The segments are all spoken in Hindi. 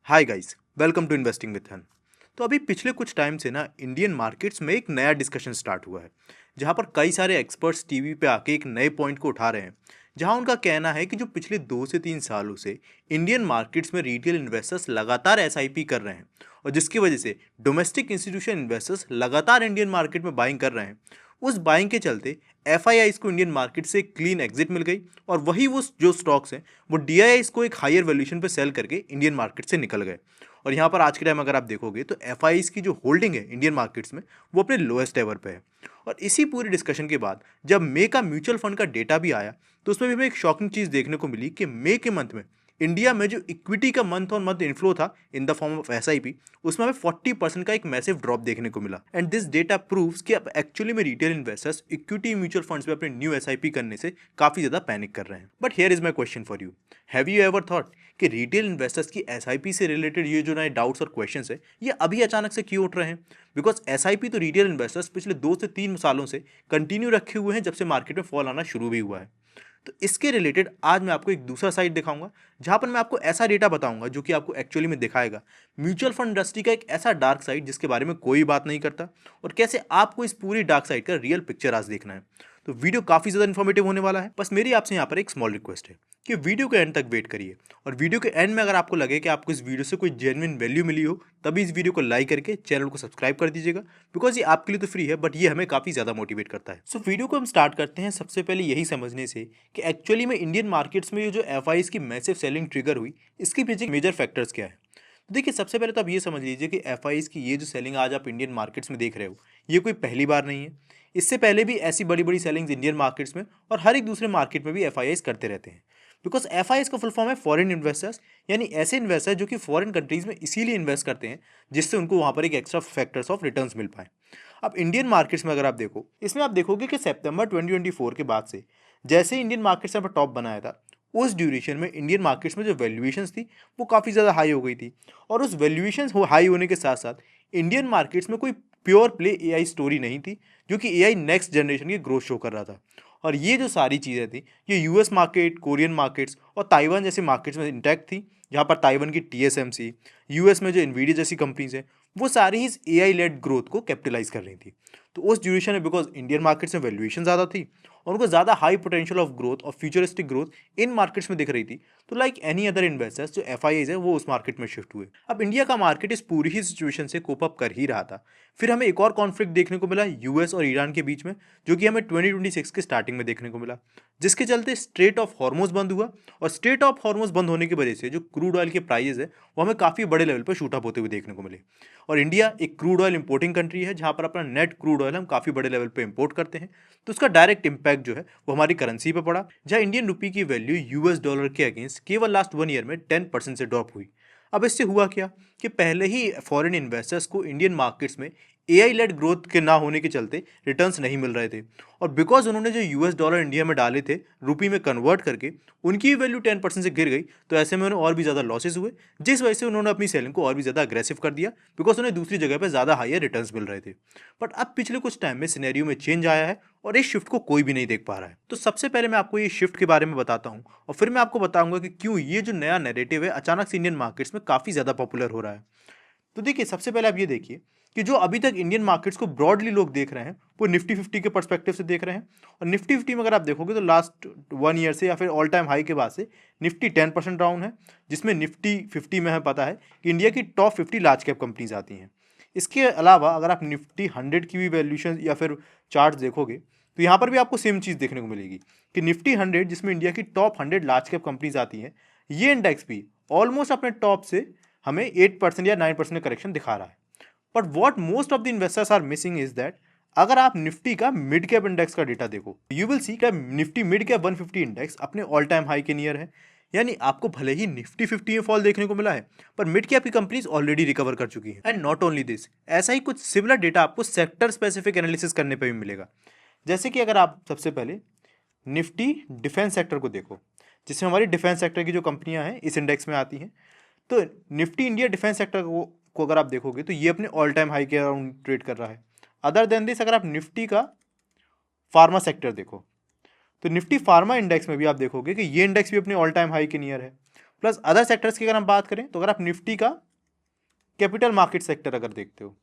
Hi guys, welcome to investing with हन। तो अभी पिछले कुछ टाइम से ना इंडियन मार्केट्स में एक नया डिस्कशन स्टार्ट हुआ है, जहां पर कई सारे एक्सपर्ट्स टीवी पे आके एक नए पॉइंट को उठा रहे हैं, जहां उनका कहना है कि जो पिछले 2 से 3 सालों से इंडियन मार्केट्स में रिटेल इन्वेस्टर्स लगातार एसआईपी कर रहे हैं और जिसकी वजह से डोमेस्टिक इंस्टीट्यूशन इन्वेस्टर्स लगातार इंडियन मार्केट में बाइंग कर रहे हैं। उस बाइंग के चलते एफआईआईस को इंडियन मार्केट से क्लीन एग्जिट मिल गई और वही वो जो स्टॉक्स हैं वो डीआईआईस को एक हायर वैल्यूएशन पे सेल करके इंडियन मार्केट से निकल गए। और यहाँ पर आज के टाइम अगर आप देखोगे तो एफआईआईस की जो होल्डिंग है इंडियन मार्केट्स में वो अपने लोएस्ट एवर पे है। और इसी पूरी डिस्कशन के बाद जब मे का म्यूचुअल फंड का डेटा भी आया तो उसमें भी हमें एक शॉकिंग चीज़ देखने को मिली कि मे के मंथ में इंडिया में जो इक्विटी का मंथ ऑन मंथ इन्फ्लो था in the form of SIP, उसमें हमें 40% का एक मैसिव ड्रॉप देखने को मिला। एंड दिस डेटा प्रूव्स कि अब एक्चुअली में retail investors equity mutual funds में अपने न्यू एसआईपी करने से काफी ज्यादा पैनिक कर रहे हैं। But here is my question for you, have you ever thought कि रिटेल इन्वेस्टर्स की एसआईपी से रिलेटेड ये जो नए डाउट्स और क्वेश्चंस है ये अभी अचानक से क्यों उठ रहे हैं? बिकॉज एसआईपी तो रिटेल इन्वेस्टर्स पिछले 2 से 3 सालों से कंटिन्यू रखे हुए हैं, जब से मार्केट में फॉल आना शुरू भी हुआ है। तो इसके रिलेटेड आज मैं आपको एक दूसरा साइड दिखाऊंगा, जहां पर मैं आपको ऐसा डेटा बताऊंगा जो कि आपको एक्चुअली में दिखाएगा म्यूचुअल फंड इंडस्ट्री का एक ऐसा डार्क साइड जिसके बारे में कोई बात नहीं करता, और कैसे आपको इस पूरी डार्क साइड का रियल पिक्चर आज देखना है। तो वीडियो काफी ज्यादा इन्फॉर्मेटिव होने वाला है। बस मेरी आपसे यहाँ पर एक स्मॉल रिक्वेस्ट है कि वीडियो के एंड तक वेट करिए, और वीडियो के एंड में अगर आपको लगे कि आपको इस वीडियो से कोई जेन्युइन वैल्यू मिली हो तभी इस वीडियो को लाइक करके चैनल को सब्सक्राइब कर दीजिएगा, बिकॉज ये आपके लिए तो फ्री है बट ये हमें काफी ज्यादा मोटिवेट करता है। सो वीडियो को हम स्टार्ट करते हैं सबसे पहले यही समझने से कि एक्चुअली में इंडियन मार्केट्स में ये जो एफआईआईस की मैसिव सेलिंग ट्रिगर हुई इसके पीछे मेजर फैक्टर्स क्या है। तो देखिए, सबसे पहले तो आप ये समझ लीजिए कि एफआईआईस की ये जो सेलिंग आज आप इंडियन मार्केट्स में देख रहे हो ये कोई पहली बार नहीं है। इससे पहले भी ऐसी बड़ी बड़ी सेलिंग्स इंडियन मार्केट्स में और हर एक दूसरे मार्केट में भी एफआईआईस करते रहते हैं। बिकॉज एफआईआईस का फुल फॉर्म है फॉरेन इन्वेस्टर्स, यानी ऐसे इन्वेस्टर जो कि फॉरेन कंट्रीज में इसीलिए इन्वेस्ट करते हैं जिससे उनको वहां पर एक एक्स्ट्रा फैक्टर्स ऑफ रिटर्न्स मिल पाए। अब इंडियन मार्केट्स में अगर आप देखो, इसमें आप देखोगे कि सितंबर 2024 के बाद से जैसे इंडियन मार्केट्स ने टॉप बनाया था, उस ड्यूरेशन में इंडियन मार्केट्स में जो वैल्यूएशंस थी वो काफ़ी ज़्यादा हाई हो गई थी। और उस वैल्यूएशंस हाई होने के साथ साथ इंडियन मार्केट्स में कोई प्योर प्ले एआई स्टोरी नहीं थी, जो कि एआई नेक्स्ट जनरेशन की ग्रोथ शो कर रहा था। और ये जो सारी चीज़ें थी ये यूएस मार्केट, कोरियन मार्केट्स और ताइवान जैसे मार्केट्स में इंटैक्ट थी, जहाँ पर ताइवान की टीएसएमसी, यूएस में जो इन्वीडिया जैसी कंपनीज हैं वो सारी ही इस एआई लेड ग्रोथ को कैपिटलाइज कर रही थी। तो उस ड्यूरेशन में बिकॉज इंडियन मार्केट्स में वैल्यूएशन ज़्यादा थी और उनको ज़्यादा हाई पोटेंशियल ऑफ ग्रोथ और फ्यूचरिस्टिक ग्रोथ इन मार्केट्स में दिख रही थी, तो लाइक एनी अदर इन्वेस्टर्स जो एफआईआईज है वो उस मार्केट में शिफ्ट हुए। अब इंडिया का मार्केट इस पूरी ही सिचुएशन से कोप अप कर ही रहा था। फिर हमें एक और कॉन्फ्लिक्ट देखने को मिला यूएस और ईरान के बीच में, जो कि हमें 2026 के स्टार्टिंग में देखने को मिला, जिसके चलते स्ट्रेट ऑफ हॉर्मोज बंद हुआ। और स्ट्रेट ऑफ हॉर्मोज बंद होने की वजह से जो क्रूड ऑयल के प्राइस है वो हमें काफ़ी बड़े लेवल पर शूट अप होते हुए देखने को मिले। और इंडिया एक क्रूड ऑयल इंपोर्टिंग कंट्री है, जहाँ पर अपना नेट क्रूड ऑयल हम काफ़ी बड़े लेवल पर इंपोर्ट करते हैं, तो उसका डायरेक्ट इंपैक्ट जो है वो हमारी करेंसी पे पड़ा, जहाँ इंडियन रुपी की वैल्यू यूएस डॉलर के अगेंस्ट केवल लास्ट 1 ईयर में 10% से ड्रॉप हुई। अब इससे हुआ क्या कि पहले ही फॉरेन इन्वेस्टर्स को इंडियन मार्केट्स में एआई लेड ग्रोथ के ना होने के चलते रिटर्न्स नहीं मिल रहे थे, और बिकॉज उन्होंने जो यूएस डॉलर इंडिया में डाले थे रुपी में कन्वर्ट करके उनकी वैल्यू 10% से गिर गई, तो ऐसे में उन्हें और भी ज़्यादा लॉसेस हुए, जिस वजह से उन्होंने अपनी सेलिंग को और भी ज़्यादा अग्रेसिव कर दिया, बिकॉज उन्हें दूसरी जगह पर ज़्यादा हायर रिटर्न्स मिल रहे थे। बट अब पिछले कुछ टाइम में सिनेरियो में चेंज आया है और इस शिफ्ट को कोई भी नहीं देख पा रहा है। तो सबसे पहले मैं आपको ये शिफ्ट के बारे में बताता हूँ और फिर मैं आपको बताऊंगा कि क्यों ये जो नया नैरेटिव है अचानक से इंडियन मार्केट्स में काफ़ी ज़्यादा पॉपुलर हो रहा है। तो देखिए, सबसे पहले आप ये देखिए कि जो अभी तक इंडियन मार्केट्स को ब्रॉडली लोग देख रहे हैं वो निफ्टी 50 के पर्सपेक्टिव से देख रहे हैं। और निफ्टी 50 में अगर आप देखोगे तो लास्ट 1 ईयर से या फिर ऑल टाइम हाई के बाद से निफ्टी 10% डाउन है, जिसमें निफ्टी 50 में हमें पता है कि इंडिया की टॉप 50 लार्ज कैप कंपनीज आती हैं। इसके अलावा अगर आप निफ्टी 100 की भी वैल्यूशन या फिर चार्ट देखोगे तो यहाँ पर भी आपको सेम चीज़ देखने को मिलेगी कि निफ्टी 100 जिसमें इंडिया की टॉप 100 लार्ज कैप कंपनीज आती हैं, ये इंडेक्स भी ऑलमोस्ट अपने टॉप से हमें 8% या 9% का करेक्शन दिखा रहा है। But what most of the investors are missing is that अगर आप निफ्टी का मिड कैप इंडेक्स का डेटा देखो, you will see Nifty mid cap 150 index अपने ऑल टाइम हाई के नियर है। यानी आपको भले ही निफ्टी 50 में फॉल देखने को मिला है, पर मिड कैप की कंपनीज ऑलरेडी रिकवर कर चुकी है। एंड नॉट ओनली दिस, ऐसा ही कुछ सिमिलर डेटा आपको सेक्टर स्पेसिफिक एनालिसिस करने पे भी मिलेगा। जैसे कि अगर आप सबसे पहले निफ्टी डिफेंस सेक्टर को देखो, जिसमें हमारी डिफेंस सेक्टर की जो कंपनियां हैं इस इंडेक्स में आती हैं, तो निफ्टी इंडिया डिफेंस सेक्टर को अगर आप देखोगे तो ये अपने ऑल टाइम हाई के अराउंड ट्रेड कर रहा है। अदर देन दिस, अगर आप निफ्टी का फार्मा सेक्टर देखो तो निफ्टी फार्मा इंडेक्स में भी आप देखोगे कि ये इंडेक्स भी अपने ऑल टाइम हाई के नियर है। प्लस अदर सेक्टर्स की अगर हम बात करें तो अगर आप निफ्टी का कैपिटल मार्केट सेक्टर अगर देखते हो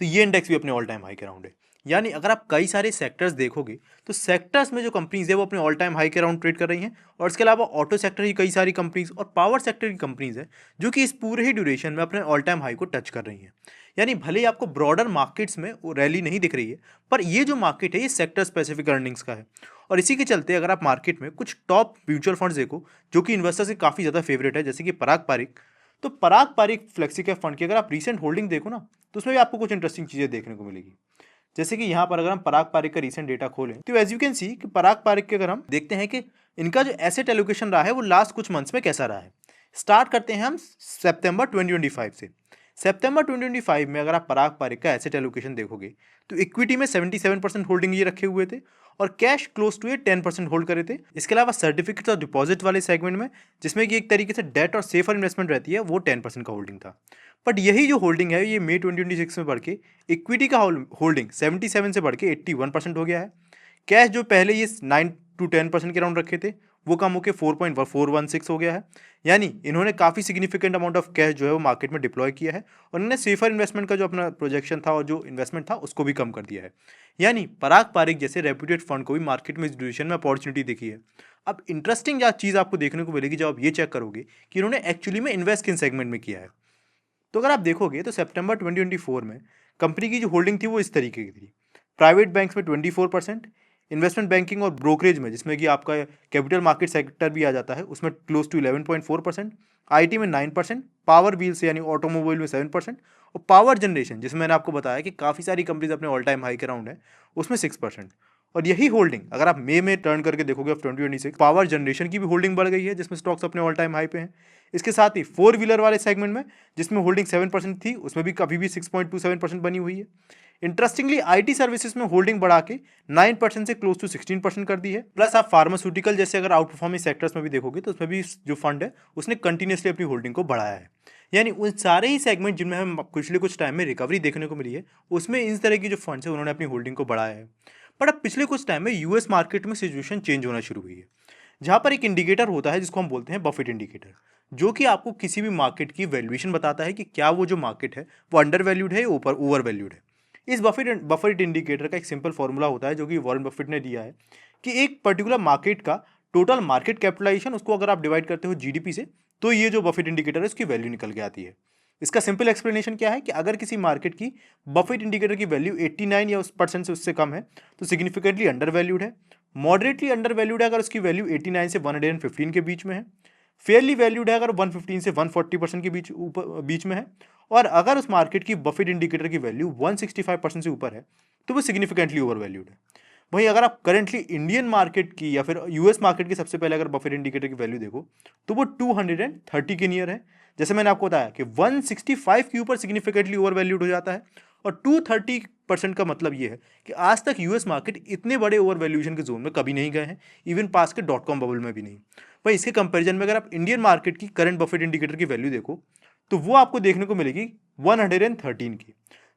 तो ये इंडेक्स भी अपने ऑल टाइम हाई के अराउंड है। यानी अगर आप कई सारे सेक्टर्स देखोगे तो सेक्टर्स में जो कंपनीज है वो अपने ऑल टाइम हाई के अराउंड ट्रेड कर रही हैं, और इसके अलावा ऑटो सेक्टर की कई सारी कंपनीज और पावर सेक्टर की कंपनीज है जो कि इस पूरे ही ड्यूरेशन में अपने ऑल टाइम हाई को टच कर रही हैं। यानी भले ही आपको ब्रॉडर मार्केट्स में वो रैली नहीं दिख रही है, पर ये जो मार्केट है ये सेक्टर स्पेसिफिक अर्निंग्स का है। और इसी के चलते अगर आप मार्केट में कुछ टॉप म्यूचुअल फंड्स देखो जो कि इन्वेस्टर्स के काफ़ी ज़्यादा फेवरेट है, जैसे कि पराग पारिक, तो पराग पारिक फ्लेक्सी कैप फंड की अगर आप रीसेंट होल्डिंग देखो ना तो उसमें भी आपको कुछ इंटरेस्टिंग चीज़ें देखने को मिलेगी। जैसे कि यहाँ पर अगर हम पराग पारिक का रीसेंट डेटा खोलें तो एज यू कैन सी कि पराग पारिक के अगर हम देखते हैं कि इनका जो एसेट एलोकेशन रहा है वो लास्ट कुछ मंथ्स में कैसा रहा है। स्टार्ट करते हैं हम सितंबर 2025 से। सितंबर 2025 में अगर आप पराग पारिक का एसेट एलोकेशन देखोगे तो इक्विटी में 77% होल्डिंग ये रखे हुए थे और कैश क्लोज टू 10% होल्ड करे थे। इसके अलावा सर्टिफिकेट्स और डिपॉजिट वाले सेगमेंट में, जिसमें कि एक तरीके से डेट और सेफर इन्वेस्टमेंट रहती है, वो 10% का होल्डिंग था। बट यही जो होल्डिंग है ये मई 2026 में बढ़ के इक्विटी का होल्डिंग 77 से बढ़ के 81% हो गया है। कैश जो पहले ये 9 to 10% के राउंड रखे थे वो कम होकर 4.416 हो गया है। यानी इन्होंने काफ़ी सिग्निफिकेंट अमाउंट ऑफ कैश जो है वो मार्केट में डिप्लॉय किया है और इन्होंने सेफर इन्वेस्टमेंट का जो अपना प्रोजेक्शन था और जो इन्वेस्टमेंट था उसको भी कम कर दिया है। यानी पराग पारिक जैसे रेप्यूटेड फंड को भी मार्केट में इस ड्यूरेशन में अपॉर्चुनिटी दिखी है। अब इंटरेस्टिंग चीज़ आपको देखने को मिलेगी जब आप ये चेक करोगे कि इन्होंने एक्चुअली में इन्वेस्ट किन सेगमेंट में किया है। तो अगर आप देखोगे तो सितंबर 2024 में कंपनी की जो होल्डिंग थी वो इस तरीके की थी। प्राइवेट बैंक्स में 24%, इन्वेस्टमेंट बैंकिंग और ब्रोकरेज में, जिसमें कि आपका कैपिटल मार्केट सेक्टर भी आ जाता है, उसमें क्लोज टू 11.4%, आईटी में 9%, पावर व्हील्स यानी ऑटोमोबाइल में 7% और पावर जनरेशन, जिसमें मैंने आपको बताया कि काफ़ी सारी कंपनीज अपने ऑल टाइम हाई के राउंड है, उसमें 6%। और यही होल्डिंग अगर आप मई में टर्न करके देखोगे ऑफ 2026, पावर जनरेशन की भी होल्डिंग बढ़ गई है जिसमें स्टॉक्स अपने ऑल टाइम हाई पे हैं। इसके साथ ही फोर व्हीलर वाले सेगमेंट में जिसमें होल्डिंग 7% थी उसमें भी कभी भी 6.27% बनी हुई है। इंटरेस्टिंगली आईटी सर्विसेज में होल्डिंग बढ़ा के 9% से क्लोज टू 16% कर दी है। प्लस आप फार्मास्यूटिकल जैसे अगर आउट परफॉर्मिंग सेक्टर्स में भी देखोगे तो उसमें भी जो फंड है उसने कंटिन्यूसली अपनी होल्डिंग को बढ़ाया है। यानी उन सारे ही सेगमेंट जिनमें हमें पिछले कुछ टाइम में रिकवरी देखने को मिली है उसमें इस तरह की जो फंड्स है उन्होंने अपनी होल्डिंग को बढ़ाया है। बट अब पिछले कुछ टाइम में यूएस मार्केट में सिचुएशन चेंज होना शुरू हुई है, जहां पर एक इंडिकेटर होता है जिसको हम बोलते हैं बफेट इंडिकेटर, जो कि आपको किसी भी मार्केट की वैल्यूएशन बताता है कि क्या वो जो मार्केट है वो अंडर वैल्यूड है या ऊपर ओवर वैल्यूड है। इस बफेट इंडिकेटर का एक सिंपल फॉर्मूला होता है जो कि वॉरेन बफेट ने दिया है कि एक पर्टिकुलर मार्केट का टोटल मार्केट कैपिटलाइजेशन उसको अगर आप डिवाइड करते हो जीडीपी से तो ये जो बफेट इंडिकेटर है उसकी वैल्यू निकल के आती है। इसका सिंपल एक्सप्लेनेशन क्या है कि अगर किसी मार्केट की बफेट इंडिकेटर की वैल्यू 89 या उस परसेंट से उससे कम है तो सिग्निफिकेंटली अंडर वैल्यूड है। मॉडरेटली अंडर वैल्यूड है अगर उसकी वैल्यू 89 से 115 के बीच में है। फेयरली वैल्यूड है अगर 115 से 140% के बीच में है। और अगर उस मार्केट की बफेट इंडिकेटर की वैल्यू 165% से ऊपर है तो वो सिग्निफिकेंटली ओवर वैल्यूड है। वहीं अगर आप करेंटली इंडियन मार्केट की या फिर यूएस मार्केट की सबसे पहले अगर बफेट इंडिकेटर की वैल्यू देखो तो वो 230 के नियर है। जैसे मैंने आपको बताया कि 165 के ऊपर सिग्निफिकेंटली ओवर वैल्यूड हो जाता है और 230% का मतलब ये है कि आज तक यूएस मार्केट इतने बड़े ओवर वैल्यूएशन के जोन में कभी नहीं गए हैं, इवन पास के .com बबल में भी नहीं। भाई इसके कंपैरिजन में अगर आप इंडियन मार्केट की करंट बफेट इंडिकेटर की वैल्यू देखो तो वो आपको देखने को मिलेगी 113 की,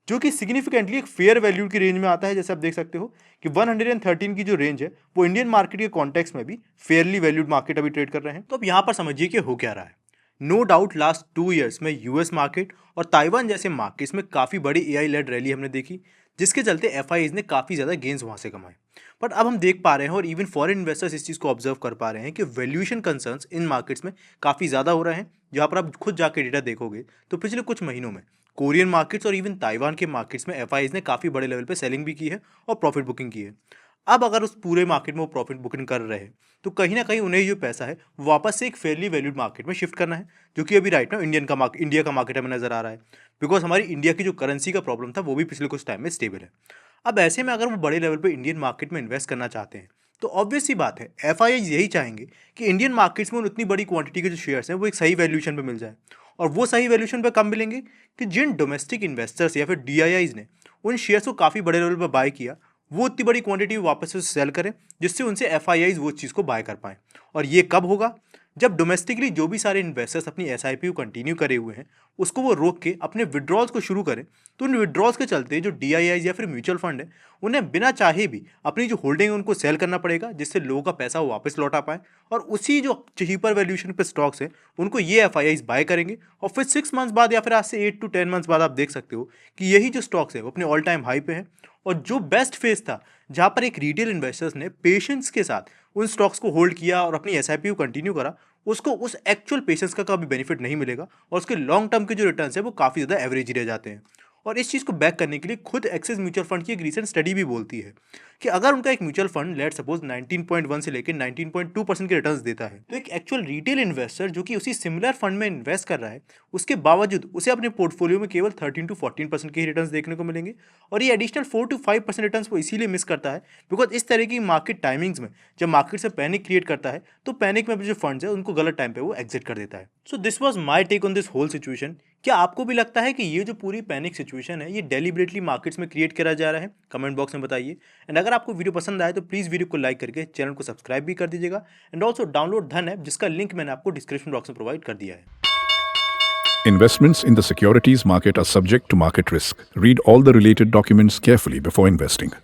जो कि सिग्निफिकेंटली एक फेयर वैल्यू की रेंज में आता है। जैसे आप देख सकते हो कि 113 की जो रेंज है वो इंडियन मार्केट के कॉन्टेक्स्ट में भी फेयरली वैल्यूड मार्केट अभी ट्रेड कर रहे हैं। तो अब यहाँ पर समझिए कि हो क्या रहा है। नो डाउट लास्ट 2 ईयर्स में यूएस मार्केट और ताइवान जैसे मार्केट्स में काफ़ी बड़ी एआई लेड रैली हमने देखी, जिसके चलते एफआईज ने काफ़ी ज़्यादा गेंस वहाँ से कमाए। बट अब हम देख पा रहे हैं और इवन फॉरेन इन्वेस्टर्स इस चीज़ को ऑब्जर्व कर पा रहे हैं कि वैल्यूएशन कंसर्न्स इन मार्केट्स में काफ़ी ज़्यादा हो रहे हैं। जहाँ पर आप खुद जाके डेटा देखोगे तो पिछले कुछ महीनों में कोरियन मार्केट्स और इवन ताइवान के मार्केट्स में एफआईज ने काफ़ी बड़े लेवल पे सेलिंग भी की है और प्रॉफिट बुकिंग की है। अब अगर उस पूरे मार्केट में वो प्रॉफिट बुकिंग कर रहे हैं तो कहीं ना कहीं उन्हें जो पैसा है वापस से एक फेयरली वैल्यूड मार्केट में शिफ्ट करना है, जो कि अभी राइट ना इंडिया का मार्केट हमें नजर आ रहा है, बिकॉज हमारी इंडिया की जो करेंसी का प्रॉब्लम था वो भी पिछले कुछ टाइम में स्टेबल है। अब ऐसे में अगर वो बड़े लेवल पर इंडियन मार्केट में इन्वेस्ट करना चाहते हैं तो ऑब्वियस सी बात है एफआईआईज यही चाहेंगे कि इंडियन मार्केट्स में उतनी बड़ी क्वांटिटी के जो शेयर्स हैं वो एक सही वैल्यूएशन पे मिल जाए। और वो सही वैल्यूएशन पे कब मिलेंगे कि जिन डोमेस्टिक इन्वेस्टर्स या फिर डीआईआईज ने उन शेयर्स को काफ़ी बड़े लेवल पर बाय किया वो इतनी बड़ी क्वांटिटी वापस से सेल करें जिससे उनसे एफआईआईज वो चीज़ को बाय कर पाएँ। और ये कब होगा जब डोमेस्टिकली जो भी सारे इन्वेस्टर्स अपनी एसआईपी को कंटिन्यू करे हुए हैं उसको वो रोक के अपने विड्रॉल्स को शुरू करें, तो उन विड्रॉल्स के चलते जो डीआईआईज या फिर म्यूचुअल फंड है उन्हें बिना चाहे भी अपनी जो होल्डिंग है उनको सेल करना पड़ेगा, जिससे लोगों का पैसा वो वापस लौटा पाए। और उसी जो चीपर वैल्यूएशन पे स्टॉक्स है उनको ये एफआईआईज बाय करेंगे और फिर 6 मंथ्स बाद या फिर आज से 8 to 10 मंथ्स बाद आप देख सकते हो कि यही जो स्टॉक्स है वो अपने ऑल टाइम हाई पे है। और जो बेस्ट फेज था जहां पर एक रिटेल इन्वेस्टर्स ने पेशेंस के साथ उन स्टॉक्स को होल्ड किया और अपनी एसआईपी को कंटिन्यू करा, उसको उस एक्चुअल पेशेंस का कभी बेनिफिट नहीं मिलेगा और उसके लॉन्ग टर्म के जो रिटर्न्स है वो काफ़ी ज़्यादा एवरेज ही रह जाते हैं। और इस चीज़ को बैक करने के लिए खुद एक्सिस म्यूचुअल फंड की एक रीसेंट स्टडी भी बोलती है कि अगर उनका एक म्यूचुअल फंड लेट सपोज 19.1 से लेकर 19.2% के रिटर्न्स देता है, तो एक एक्चुअल रिटेल इन्वेस्टर जो कि उसी सिमिलर फंड में इन्वेस्ट कर रहा है उसके बावजूद उसे अपने पोर्टफोलियो में केवल 13 to 14% के ही रिटर्न्स देखने को मिलेंगे। और ये एडिशनल 4 to 5% रिटर्न्स वो इसीलिए मिस करता है बिकॉज इस तरह की मार्केट टाइमिंग्स में जब मार्केट से पैनिक क्रिएट करता है तो पैनिक में जो फंड्स है उनको गलत टाइम पे वो एग्जिट कर देता है। So this was my take on this whole situation. क्या आपको भी लगता है कि ये जो पूरी पैनिक सिचुएशन है ये डेलिबरेटली मार्केट्स में क्रिएट करा जा रहा है? कमेंट बॉक्स में बताइए। एंड अगर आपको वीडियो पसंद आए तो प्लीज़ वीडियो को लाइक करके चैनल को सब्सक्राइब भी कर दीजिएगा। एंड ऑल्सो डाउनलोड धन ऐप जिसका लिंक मैंने आपको डिस्क्रिप्शन बॉक्स में प्रोवाइड कर दिया है। Investments in the securities market are subject to market risk. Read all the related documents carefully before investing.